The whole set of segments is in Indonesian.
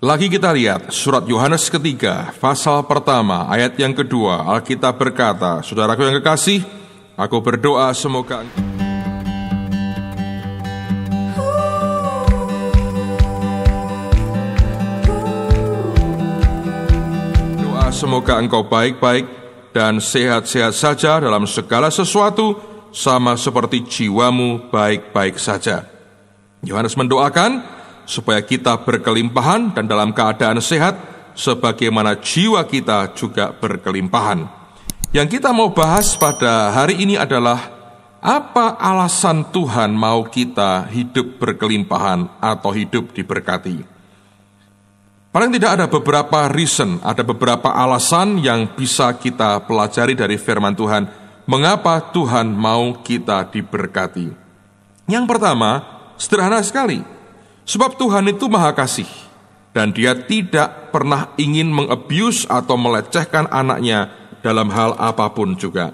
Lagi kita lihat surat Yohanes ketiga, pasal pertama, ayat yang kedua. Alkitab berkata, saudaraku yang kekasih, aku berdoa semoga engkau baik-baik dan sehat-sehat saja dalam segala sesuatu, sama seperti jiwamu baik-baik saja. Yohanes mendoakan supaya kita berkelimpahan dan dalam keadaan sehat, sebagaimana jiwa kita juga berkelimpahan. Yang kita mau bahas pada hari ini adalah, apa alasan Tuhan mau kita hidup berkelimpahan atau hidup diberkati? Paling tidak ada beberapa reason, ada beberapa alasan yang bisa kita pelajari dari firman Tuhan, mengapa Tuhan mau kita diberkati. Yang pertama, sederhana sekali, sebab Tuhan itu maha kasih, dan Dia tidak pernah ingin mengabuse atau melecehkan anaknya dalam hal apapun juga.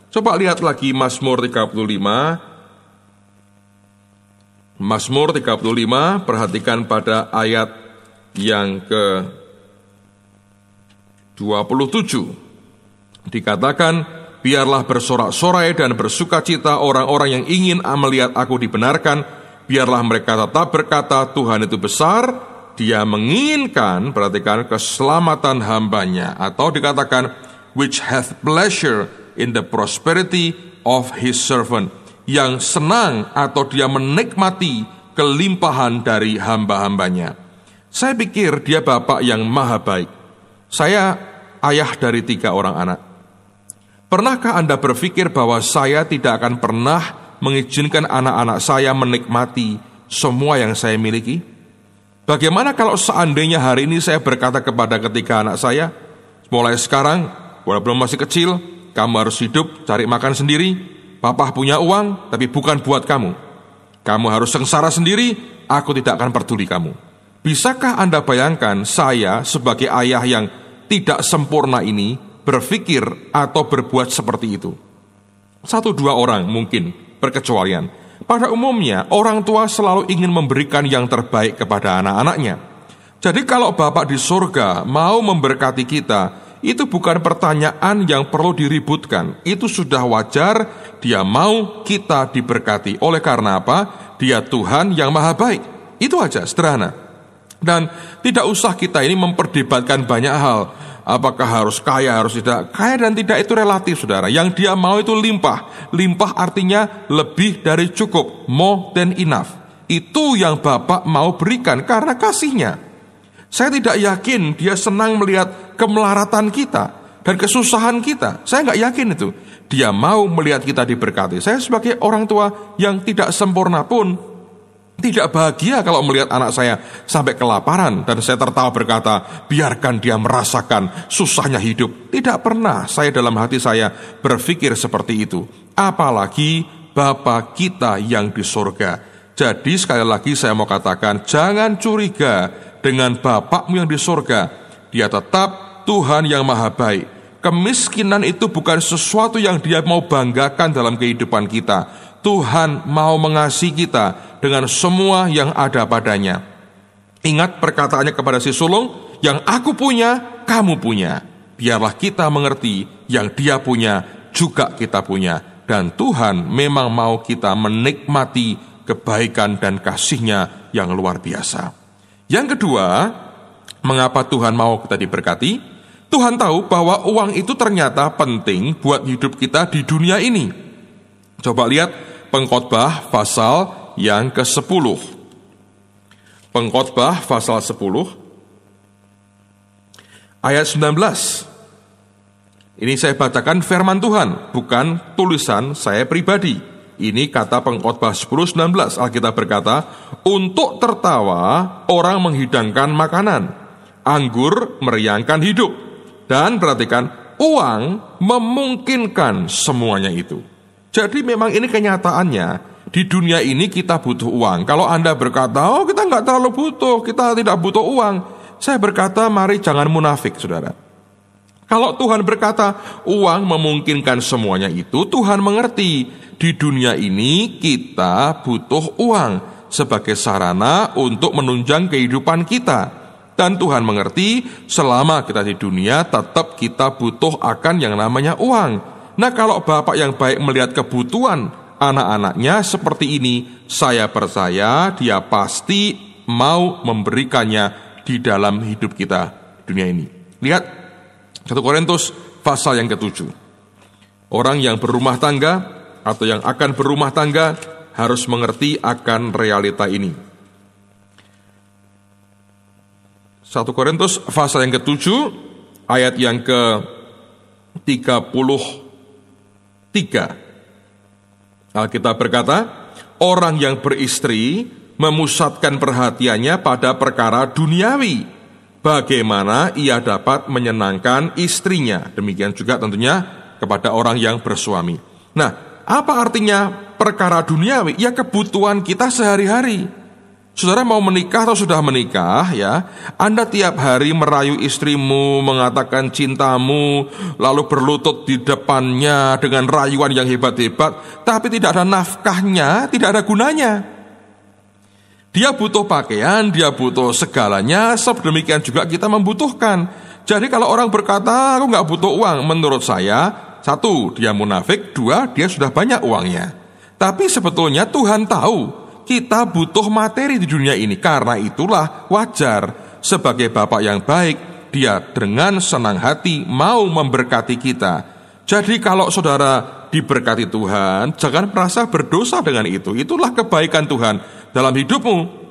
Coba lihat lagi Mazmur 35. Mazmur 35, perhatikan pada ayat yang ke-27. Dikatakan, biarlah bersorak-sorai dan bersukacita orang-orang yang ingin melihat aku dibenarkan. Biarlah mereka tetap berkata, Tuhan itu besar, Dia menginginkan, perhatikan, keselamatan hambanya. Atau dikatakan, which hath pleasure in the prosperity of his servant. Yang senang atau Dia menikmati kelimpahan dari hamba-hambanya. Saya pikir Dia Bapa yang maha baik. Saya ayah dari 3 orang anak. Pernahkah Anda berpikir bahwa saya tidak akan pernah mengizinkan anak-anak saya menikmati semua yang saya miliki? Bagaimana kalau seandainya hari ini saya berkata kepada ketiga anak saya, mulai sekarang, walaupun masih kecil, kamu harus hidup, cari makan sendiri. Papa punya uang, tapi bukan buat kamu. Kamu harus sengsara sendiri, aku tidak akan peduli kamu. Bisakah Anda bayangkan saya sebagai ayah yang tidak sempurna ini berpikir atau berbuat seperti itu? 1-2 orang mungkin berkecualian. Pada umumnya orang tua selalu ingin memberikan yang terbaik kepada anak-anaknya. Jadi kalau Bapak di surga mau memberkati kita, itu bukan pertanyaan yang perlu diributkan. Itu sudah wajar, Dia mau kita diberkati. Oleh karena apa? Dia Tuhan yang maha baik. Itu aja, sederhana. Dan tidak usah kita ini memperdebatkan banyak hal. Apakah harus kaya, harus tidak. Kaya dan tidak itu relatif, saudara. Yang Dia mau itu limpah. Limpah artinya lebih dari cukup, more than enough. Itu yang Bapak mau berikan karena kasih-Nya. Saya tidak yakin Dia senang melihat kemelaratan kita dan kesusahan kita. Saya nggak yakin itu. Dia mau melihat kita diberkati. Saya sebagai orang tua yang tidak sempurna pun tidak bahagia kalau melihat anak saya sampai kelaparan dan saya tertawa berkata, biarkan dia merasakan susahnya hidup. Tidak pernah saya dalam hati saya berpikir seperti itu. Apalagi Bapa kita yang di surga. Jadi sekali lagi saya mau katakan, jangan curiga dengan Bapakmu yang di surga. Dia tetap Tuhan yang maha baik. Kemiskinan itu bukan sesuatu yang Dia mau banggakan dalam kehidupan kita. Tuhan mau mengasihi kita dengan semua yang ada padanya. Ingat perkataannya kepada si sulung, yang aku punya, kamu punya. Biarlah kita mengerti yang Dia punya, juga kita punya. Dan Tuhan memang mau kita menikmati kebaikan dan kasih-Nya yang luar biasa. Yang kedua, mengapa Tuhan mau kita diberkati? Tuhan tahu bahwa uang itu ternyata penting buat hidup kita di dunia ini. Coba lihat Pengkhotbah pasal yang ke-10. Pengkhotbah pasal 10 ayat 19. Ini saya bacakan firman Tuhan, bukan tulisan saya pribadi. Ini kata Pengkhotbah 10:19. Alkitab berkata, untuk tertawa orang menghidangkan makanan, anggur meriangkan hidup, dan perhatikan, uang memungkinkan semuanya itu. Jadi memang ini kenyataannya. Di dunia ini kita butuh uang. Kalau Anda berkata, oh kita nggak terlalu butuh, kita tidak butuh uang. Saya berkata, mari jangan munafik, saudara. Kalau Tuhan berkata, uang memungkinkan semuanya itu, Tuhan mengerti. Di dunia ini kita butuh uang sebagai sarana untuk menunjang kehidupan kita. Dan Tuhan mengerti selama kita di dunia tetap kita butuh akan yang namanya uang. Nah, kalau Bapak yang baik melihat kebutuhan anak-anaknya seperti ini, saya percaya Dia pasti mau memberikannya di dalam hidup kita dunia ini. Lihat 1 Korintus pasal yang ke-7. Orang yang berumah tangga atau yang akan berumah tangga harus mengerti akan realita ini. 1 Korintus pasal yang ke-7 ayat yang ke-33. Alkitab berkata, orang yang beristri memusatkan perhatiannya pada perkara duniawi, bagaimana ia dapat menyenangkan istrinya. Demikian juga tentunya kepada orang yang bersuami. Nah, apa artinya perkara duniawi? Ya, kebutuhan kita sehari-hari. Saudara mau menikah atau sudah menikah ya, Anda tiap hari merayu istrimu, mengatakan cintamu, lalu berlutut di depannya dengan rayuan yang hebat-hebat, tapi tidak ada nafkahnya, tidak ada gunanya. Dia butuh pakaian, dia butuh segalanya, sedemikian juga kita membutuhkan. Jadi kalau orang berkata, aku nggak butuh uang, menurut saya, 1, dia munafik, 2, dia sudah banyak uangnya. Tapi sebetulnya Tuhan tahu kita butuh materi di dunia ini. Karena itulah wajar sebagai Bapak yang baik, Dia dengan senang hati mau memberkati kita. Jadi kalau saudara diberkati Tuhan, jangan merasa berdosa dengan itu. Itulah kebaikan Tuhan dalam hidupmu.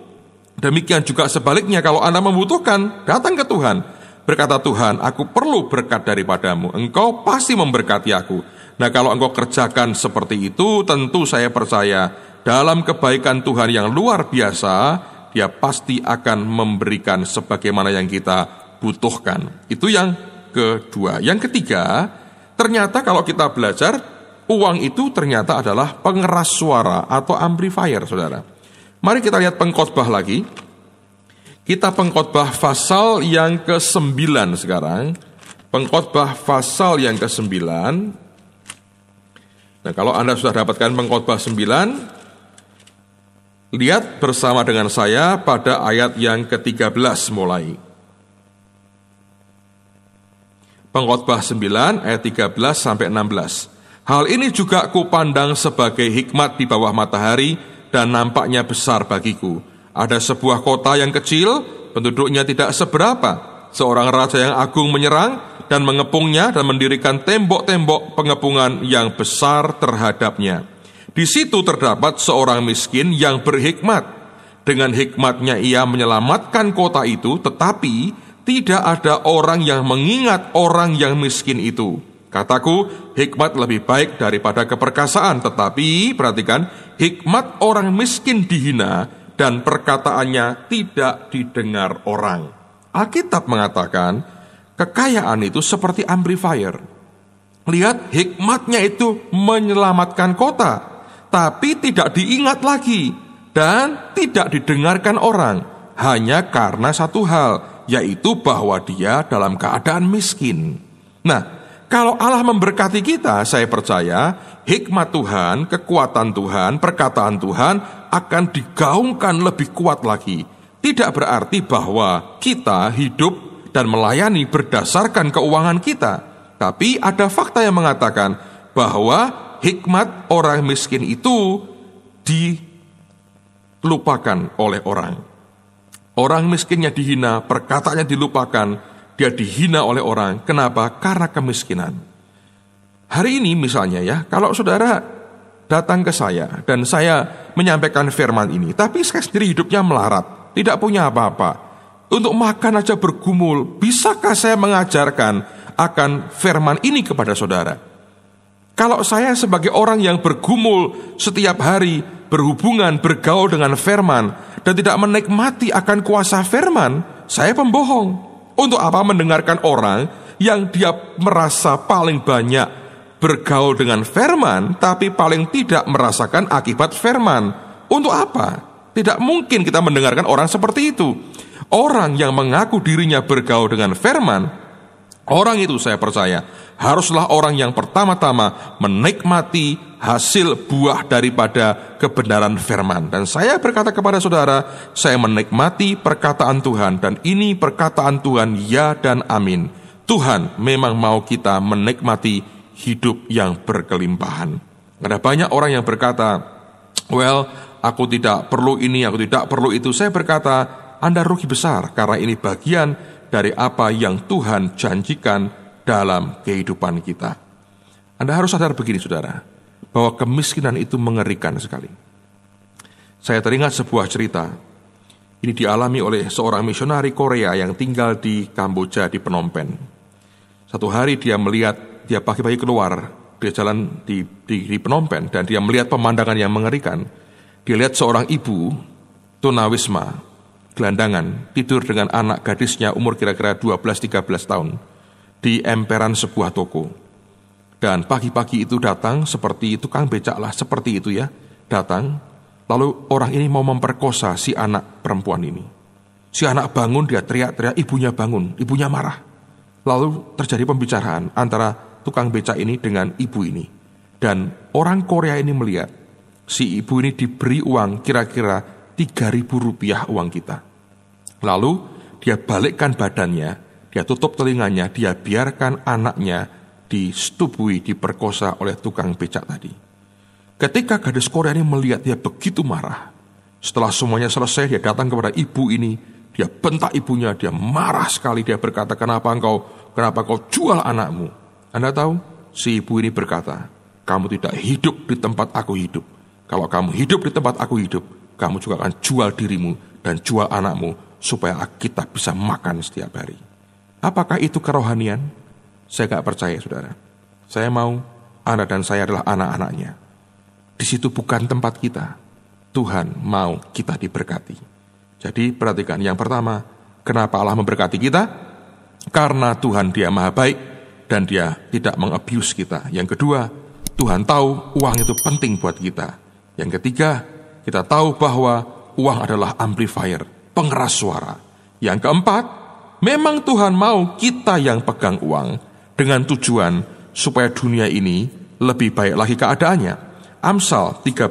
Demikian juga sebaliknya, kalau Anda membutuhkan, datang ke Tuhan. Berkata Tuhan, aku perlu berkat daripadamu, engkau pasti memberkati aku. Nah, kalau engkau kerjakan seperti itu, tentu saya percaya dalam kebaikan Tuhan yang luar biasa, Dia pasti akan memberikan sebagaimana yang kita butuhkan. Itu yang kedua. Yang ketiga, ternyata kalau kita belajar, uang itu ternyata adalah pengeras suara atau amplifier, saudara. Mari kita lihat Pengkhotbah lagi. Kita Pengkhotbah pasal yang ke-9 sekarang. Pengkhotbah pasal yang ke-9. Nah, kalau Anda sudah dapatkan Pengkhotbah 9, lihat bersama dengan saya pada ayat yang ke-13 mulai. Pengkhotbah 9 ayat 13 sampai 16. Hal ini juga kupandang sebagai hikmat di bawah matahari dan nampaknya besar bagiku. Ada sebuah kota yang kecil, penduduknya tidak seberapa. Seorang raja yang agung menyerang dan mengepungnya dan mendirikan tembok-tembok pengepungan yang besar terhadapnya. Di situ terdapat seorang miskin yang berhikmat. Dengan hikmatnya ia menyelamatkan kota itu, tetapi tidak ada orang yang mengingat orang yang miskin itu. Kataku, hikmat lebih baik daripada keperkasaan, tetapi perhatikan, hikmat orang miskin dihina dan perkataannya tidak didengar orang. Alkitab mengatakan, kekayaan itu seperti amplifier. Lihat, hikmatnya itu menyelamatkan kota, tapi tidak diingat lagi dan tidak didengarkan orang, hanya karena satu hal, yaitu bahwa dia dalam keadaan miskin. Nah, kalau Allah memberkati kita, saya percaya hikmat Tuhan, kekuatan Tuhan, perkataan Tuhan akan digaungkan lebih kuat lagi. Tidak berarti bahwa kita hidup dan melayani berdasarkan keuangan kita, tapi ada fakta yang mengatakan bahwa hikmat orang miskin itu dilupakan oleh orang. Orang miskinnya dihina, perkataannya dilupakan, dia dihina oleh orang. Kenapa? Karena kemiskinan. Hari ini misalnya ya, kalau saudara datang ke saya dan saya menyampaikan firman ini, tapi saya sendiri hidupnya melarat, tidak punya apa-apa, untuk makan aja bergumul, bisakah saya mengajarkan akan firman ini kepada saudara? Kalau saya sebagai orang yang bergumul setiap hari, berhubungan, bergaul dengan firman, dan tidak menikmati akan kuasa firman, saya pembohong. Untuk apa mendengarkan orang yang dia merasa paling banyak bergaul dengan firman, tapi paling tidak merasakan akibat firman? Untuk apa? Tidak mungkin kita mendengarkan orang seperti itu. Orang yang mengaku dirinya bergaul dengan firman, orang itu saya percaya haruslah orang yang pertama-tama menikmati hasil buah daripada kebenaran firman. Dan saya berkata kepada saudara, saya menikmati perkataan Tuhan, dan ini perkataan Tuhan ya dan amin. Tuhan memang mau kita menikmati hidup yang berkelimpahan. Ada banyak orang yang berkata, well, aku tidak perlu ini, aku tidak perlu itu. Saya berkata, Anda rugi besar, karena ini bagian dari apa yang Tuhan janjikan dalam kehidupan kita. Anda harus sadar begini, saudara, bahwa kemiskinan itu mengerikan sekali. Saya teringat sebuah cerita. Ini dialami oleh seorang misionari Korea yang tinggal di Kamboja, di Phnom Penh. Satu hari dia pagi-pagi keluar, dia jalan di Phnom Penh, dan dia melihat pemandangan yang mengerikan. Dia lihat seorang ibu, tunawisma, gelandangan, tidur dengan anak gadisnya umur kira-kira 12-13 tahun, di emperan sebuah toko. Dan pagi-pagi itu datang, seperti tukang becak lah, seperti itu ya, datang. Lalu orang ini mau memperkosa si anak perempuan ini. Si anak bangun, dia teriak-teriak, ibunya bangun, ibunya marah. Lalu terjadi pembicaraan antara tukang becak ini dengan ibu ini. Dan orang Korea ini melihat, si ibu ini diberi uang kira-kira 3.000 rupiah uang kita. Lalu dia balikkan badannya, dia tutup telinganya, dia biarkan anaknya disetubui, diperkosa oleh tukang becak tadi. Ketika gadis Korea ini melihat, dia begitu marah. Setelah semuanya selesai, dia datang kepada ibu ini, dia bentak ibunya, dia marah sekali, dia berkata, kenapa kau jual anakmu? Anda tahu, si ibu ini berkata, kamu tidak hidup di tempat aku hidup. Kalau kamu hidup di tempat aku hidup, kamu juga akan jual dirimu dan jual anakmu, supaya kita bisa makan setiap hari. Apakah itu kerohanian? Saya gak percaya, saudara. Saya mau Anda dan saya adalah anak-anaknya. Di situ bukan tempat kita. Tuhan mau kita diberkati. Jadi perhatikan, yang pertama, kenapa Allah memberkati kita? Karena Tuhan Dia maha baik dan Dia tidak mengabuse kita. Yang kedua, Tuhan tahu uang itu penting buat kita. Yang ketiga, kita tahu bahwa uang adalah amplifier, pengeras suara. Yang keempat, memang Tuhan mau kita yang pegang uang, dengan tujuan supaya dunia ini lebih baik lagi keadaannya. Amsal 13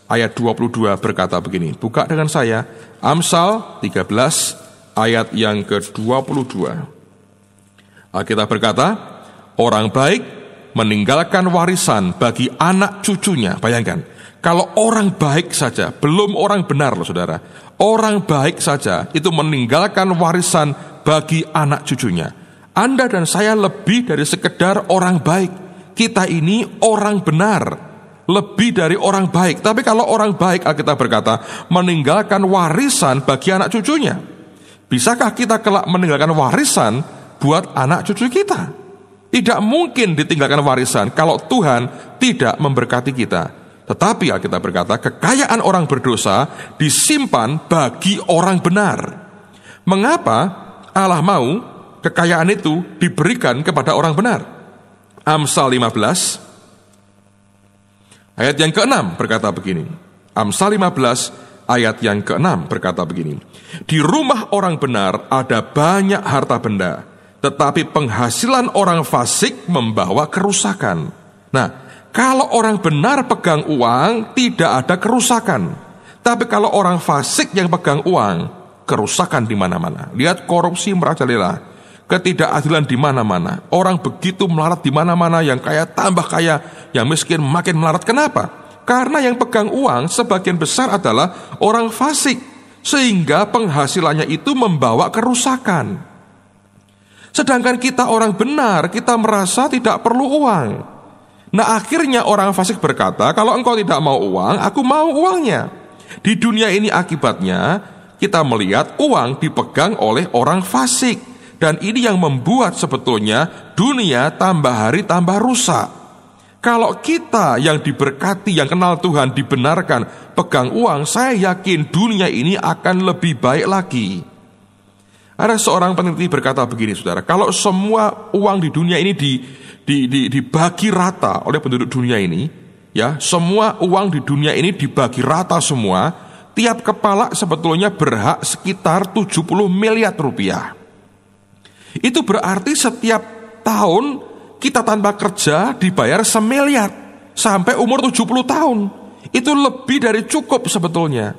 ayat 22 berkata begini. Buka dengan saya, Amsal 13 ayat yang ke-22. Alkitab berkata, orang baik meninggalkan warisan bagi anak cucunya. Bayangkan, kalau orang baik saja, belum orang benar loh saudara, orang baik saja itu meninggalkan warisan bagi anak cucunya. Anda dan saya lebih dari sekedar orang baik. Kita ini orang benar, lebih dari orang baik. Tapi kalau orang baik, Alkitab berkata, meninggalkan warisan bagi anak cucunya. Bisakah kita kelak meninggalkan warisan buat anak cucu kita? Tidak mungkin ditinggalkan warisan kalau Tuhan tidak memberkati kita. Tetapi Alkitab berkata, kekayaan orang berdosa disimpan bagi orang benar. Mengapa Allah mau kekayaan itu diberikan kepada orang benar? Amsal 15 ayat yang ke-6 berkata begini. Amsal 15 ayat yang ke-6 berkata begini. Di rumah orang benar ada banyak harta benda, tetapi penghasilan orang fasik membawa kerusakan. Nah, kalau orang benar pegang uang, tidak ada kerusakan. Tapi kalau orang fasik yang pegang uang, kerusakan di mana-mana. Lihat korupsi merajalela, ketidakadilan di mana-mana. Orang begitu melarat di mana-mana, yang kaya tambah kaya, yang miskin makin melarat. Kenapa? Karena yang pegang uang sebagian besar adalah orang fasik, sehingga penghasilannya itu membawa kerusakan. Sedangkan kita orang benar, kita merasa tidak perlu uang. Nah, akhirnya orang fasik berkata, kalau engkau tidak mau uang, aku mau uangnya. Di dunia ini akibatnya kita melihat uang dipegang oleh orang fasik. Dan ini yang membuat sebetulnya dunia tambah hari tambah rusak. Kalau kita yang diberkati, yang kenal Tuhan, dibenarkan pegang uang, saya yakin dunia ini akan lebih baik lagi. Ada seorang peneliti berkata begini, saudara, kalau semua uang di dunia ini dibagi rata oleh penduduk dunia ini, ya, semua uang di dunia ini dibagi rata semua, tiap kepala sebetulnya berhak sekitar 70 miliar rupiah. Itu berarti setiap tahun kita tanpa kerja dibayar 1 miliar. sampai umur 70 tahun. Itu lebih dari cukup sebetulnya.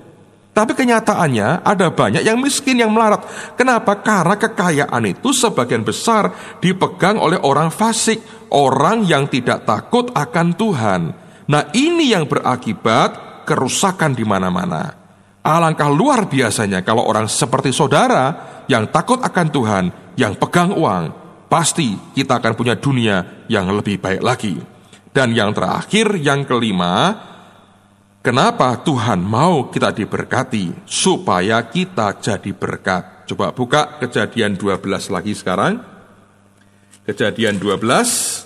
Tapi kenyataannya ada banyak yang miskin yang melarat. Kenapa? Karena kekayaan itu sebagian besar dipegang oleh orang fasik, orang yang tidak takut akan Tuhan. Nah, ini yang berakibat kerusakan di mana-mana. Alangkah luar biasanya kalau orang seperti saudara yang takut akan Tuhan, yang pegang uang, pasti kita akan punya dunia yang lebih baik lagi. Dan yang terakhir, yang kelima, kenapa Tuhan mau kita diberkati? Supaya kita jadi berkat. Coba buka Kejadian 12 lagi sekarang. Kejadian 12.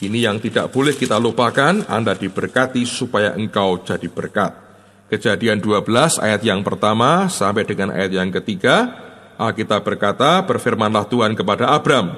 Ini yang tidak boleh kita lupakan, Anda diberkati supaya engkau jadi berkat. Kejadian 12 ayat yang pertama sampai dengan ayat yang ketiga, Alkitab berkata, berfirmanlah Tuhan kepada Abram,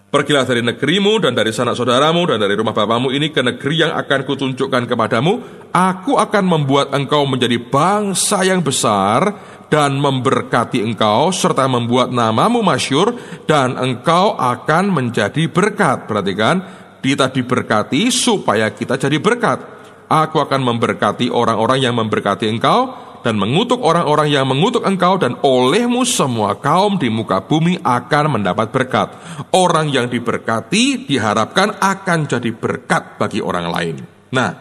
pergilah dari negerimu dan dari sanak saudaramu dan dari rumah bapamu ini ke negeri yang akan kutunjukkan kepadamu. Aku akan membuat engkau menjadi bangsa yang besar dan memberkati engkau serta membuat namamu masyhur dan engkau akan menjadi berkat. Perhatikan, kita diberkati supaya kita jadi berkat. Aku akan memberkati orang-orang yang memberkati engkau dan mengutuk orang-orang yang mengutuk engkau, dan olehmu semua kaum di muka bumi akan mendapat berkat. Orang yang diberkati diharapkan akan jadi berkat bagi orang lain. Nah,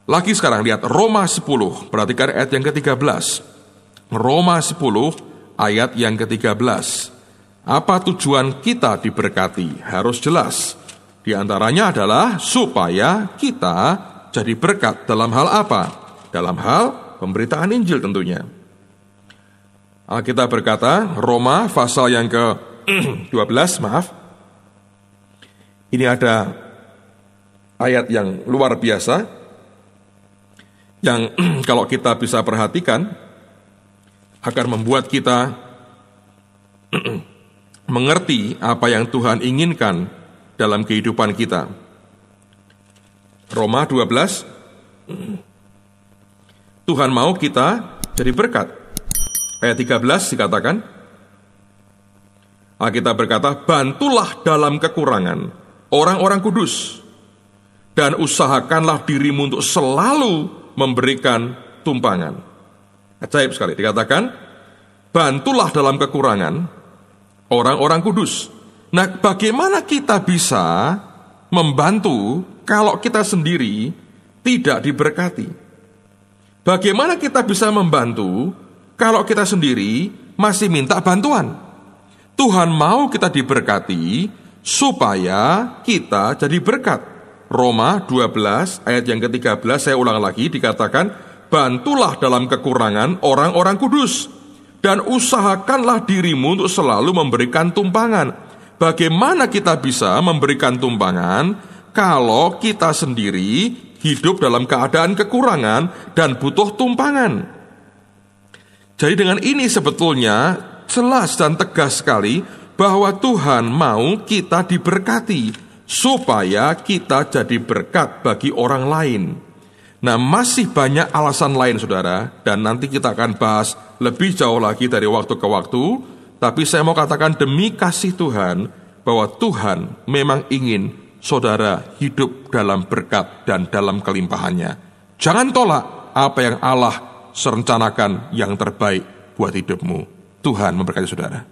lagi sekarang lihat Roma 10, perhatikan ayat yang ke-13. Roma 10 ayat yang ke-13. Apa tujuan kita diberkati? Harus jelas. Di antaranya adalah supaya kita jadi berkat. Dalam hal apa? Dalam hal pemberitaan Injil tentunya. Alkitab berkata, Roma pasal yang ke-12, ini ada ayat yang luar biasa, yang kalau kita bisa perhatikan, akan membuat kita mengerti apa yang Tuhan inginkan dalam kehidupan kita. Roma 12, Tuhan mau kita jadi berkat. Ayat 13 dikatakan, Alkitab berkata, bantulah dalam kekurangan orang-orang kudus, dan usahakanlah dirimu untuk selalu memberikan tumpangan. Ajaib sekali, dikatakan, bantulah dalam kekurangan orang-orang kudus. Nah, bagaimana kita bisa membantu kalau kita sendiri tidak diberkati? Bagaimana kita bisa membantu kalau kita sendiri masih minta bantuan? Tuhan mau kita diberkati supaya kita jadi berkat. Roma 12 ayat yang ke-13, saya ulang lagi, dikatakan, bantulah dalam kekurangan orang-orang kudus, dan usahakanlah dirimu untuk selalu memberikan tumpangan. Bagaimana kita bisa memberikan tumpangan kalau kita sendiri hidup dalam keadaan kekurangan dan butuh tumpangan? Jadi dengan ini sebetulnya jelas dan tegas sekali bahwa Tuhan mau kita diberkati supaya kita jadi berkat bagi orang lain. Nah, masih banyak alasan lain, saudara, dan nanti kita akan bahas lebih jauh lagi dari waktu ke waktu. Tapi saya mau katakan demi kasih Tuhan, bahwa Tuhan memang ingin saudara hidup dalam berkat dan dalam kelimpahannya. Jangan tolak apa yang Allah serencanakan yang terbaik buat hidupmu. Tuhan memberkati saudara.